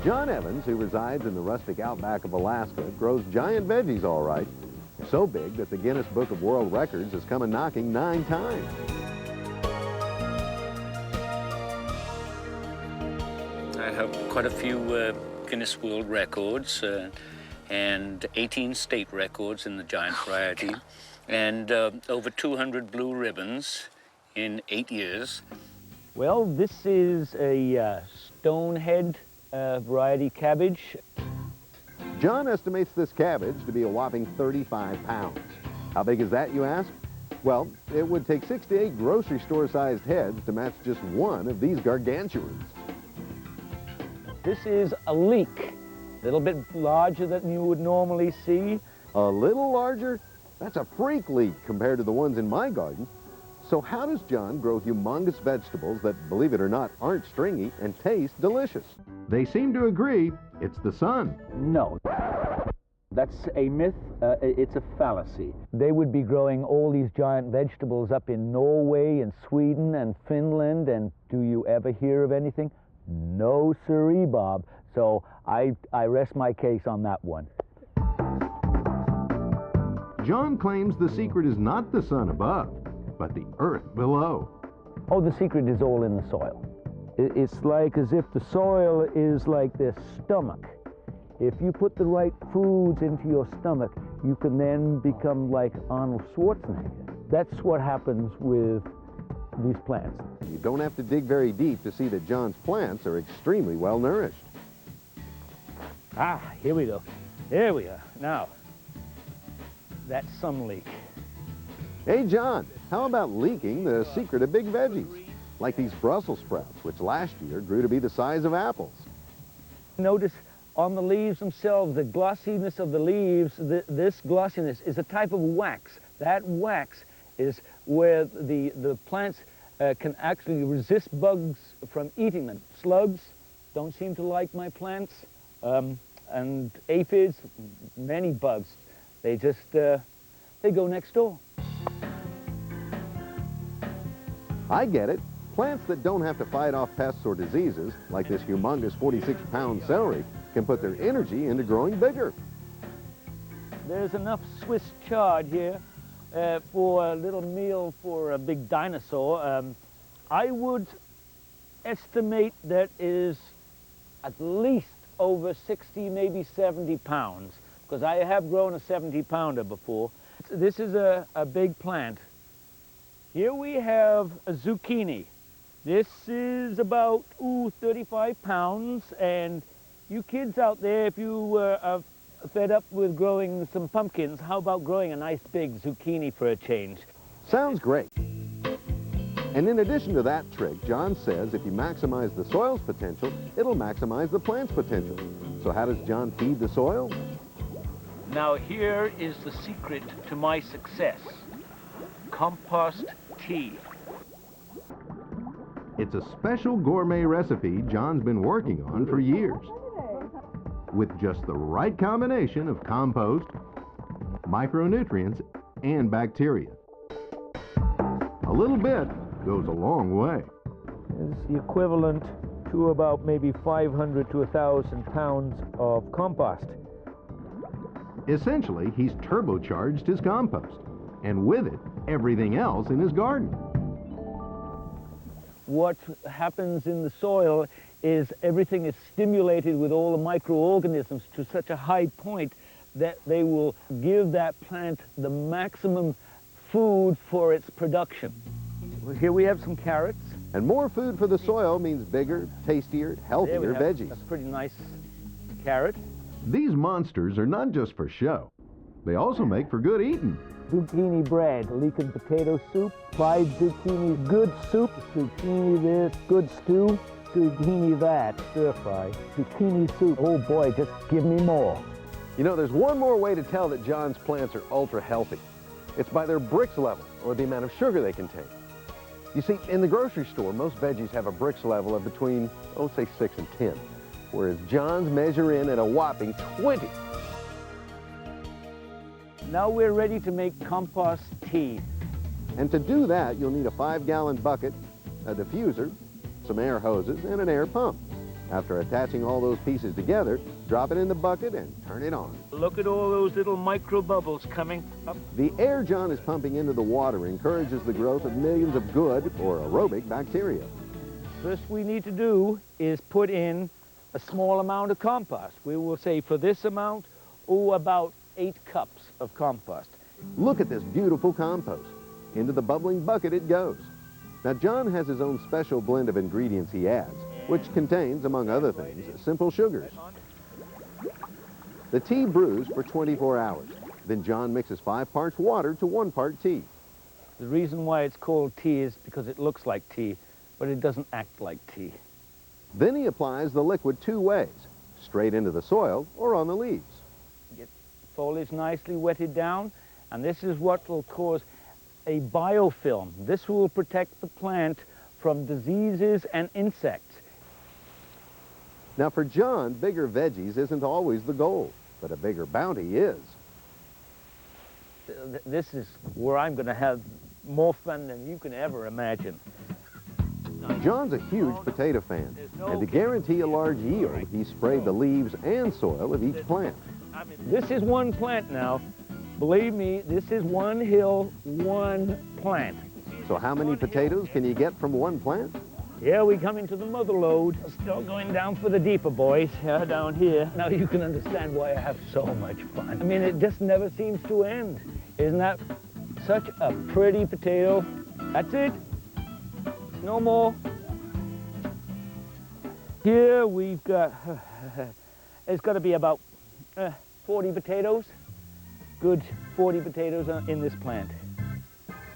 John Evans, who resides in the rustic outback of Alaska, grows giant veggies all right. So big that the Guinness Book of World Records has come a-knocking 9 times. I have quite a few Guinness World Records and 18 state records in the giant variety, and over 200 blue ribbons in 8 years. Well, this is a stonehead variety cabbage. John estimates this cabbage to be a whopping 35 pounds. How big is that, you ask? Well, it would take 6 to 8 grocery store-sized heads to match just one of these gargantuans. This is a leek, a little bit larger than you would normally see. A little larger? That's a freak leek compared to the ones in my garden. So how does John grow humongous vegetables that, believe it or not, aren't stringy and taste delicious? They seem to agree it's the sun. No, that's a myth. It's a fallacy. They would be growing all these giant vegetables up in Norway and Sweden and Finland, and do you ever hear of anything? No siree, Bob. So I rest my case on that one. John claims the secret is not the sun above, but the earth below. Oh, the secret is all in the soil. It's like as if the soil is like this stomach. If you put the right foods into your stomach, you can then become like Arnold Schwarzenegger. That's what happens with these plants. You don't have to dig very deep to see that John's plants are extremely well nourished. Ah, here we go. There we are. Now, that's some leek. Hey, John, how about leaking the secret of big veggies? Like these Brussels sprouts, which last year grew to be the size of apples. Notice on the leaves themselves, the glossiness of the leaves, this glossiness is a type of wax. That wax is where the plants can actually resist bugs from eating them. Slugs don't seem to like my plants, and aphids, many bugs. They just, they go next door. I get it. Plants that don't have to fight off pests or diseases, like this humongous 46-pound celery, can put their energy into growing bigger. There's enough Swiss chard here for a little meal for a big dinosaur. I would estimate that is at least over 60, maybe 70 pounds, because I have grown a 70-pounder before. This is a big plant. Here we have a zucchini. This is about 35 pounds, and you kids out there, if you are fed up with growing some pumpkins, how about growing a nice big zucchini for a change? Sounds great. And in addition to that trick, John says if you maximize the soil's potential, it'll maximize the plant's potential. So how does John feed the soil? Now here is the secret to my success. Compost tea. It's a special gourmet recipe John's been working on for years. With just the right combination of compost, micronutrients, and bacteria. A little bit goes a long way. It's the equivalent to about maybe 500 to 1,000 pounds of compost. Essentially, he's turbocharged his compost, and with it, everything else in his garden. What happens in the soil is everything is stimulated with all the microorganisms to such a high point that they will give that plant the maximum food for its production. Well, here we have some carrots. And more food for the soil means bigger, tastier, healthier veggies. That's a pretty nice carrot. These monsters are not just for show. They also make for good eating. Zucchini bread, leek and potato soup, fried zucchini, good soup, zucchini this, good stew, zucchini that, stir fry, zucchini soup. Oh boy, just give me more. You know, there's one more way to tell that John's plants are ultra healthy. It's by their Brix level, or the amount of sugar they contain. You see, in the grocery store, most veggies have a Brix level of between, oh, say 6 and 10, whereas John's measure in at a whopping 20. Now we're ready to make compost tea. And to do that, you'll need a 5-gallon bucket, a diffuser, some air hoses, and an air pump. After attaching all those pieces together, drop it in the bucket and turn it on. Look at all those little micro bubbles coming up. The air John is pumping into the water encourages the growth of millions of good, or aerobic, bacteria. First we need to do is put in a small amount of compost. We will say for this amount, about 8 cups of compost. Look at this beautiful compost. Into the bubbling bucket it goes. Now, John has his own special blend of ingredients he adds, which contains, among other things, simple sugars. The tea brews for 24 hours. Then John mixes 5 parts water to 1 part tea. The reason why it's called tea is because it looks like tea, but it doesn't act like tea. Then he applies the liquid 2 ways, straight into the soil or on the leaves. Get foliage nicely wetted down, and this is what will cause a biofilm. This will protect the plant from diseases and insects. Now, for John, bigger veggies isn't always the goal, but a bigger bounty is. This is where I'm going to have more fun than you can ever imagine. John's a huge potato fan, and to guarantee a large yield, he sprayed the leaves and soil of each plant. This is one plant now. Believe me, this is one hill, one plant. So how many potatoes can you get from one plant? Here we come into the mother lode. Still going down for the deeper boys down here. Now you can understand why I have so much fun. I mean, it just never seems to end. Isn't that such a pretty potato? That's it. No more. Here we've got, it's got to be about 40 potatoes. Good 40 potatoes in this plant.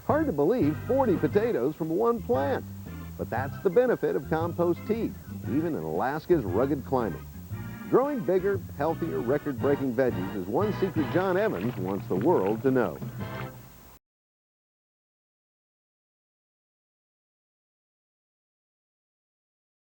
Hard to believe 40 potatoes from one plant. But that's the benefit of compost tea, even in Alaska's rugged climate. Growing bigger, healthier, record-breaking veggies is one secret John Evans wants the world to know.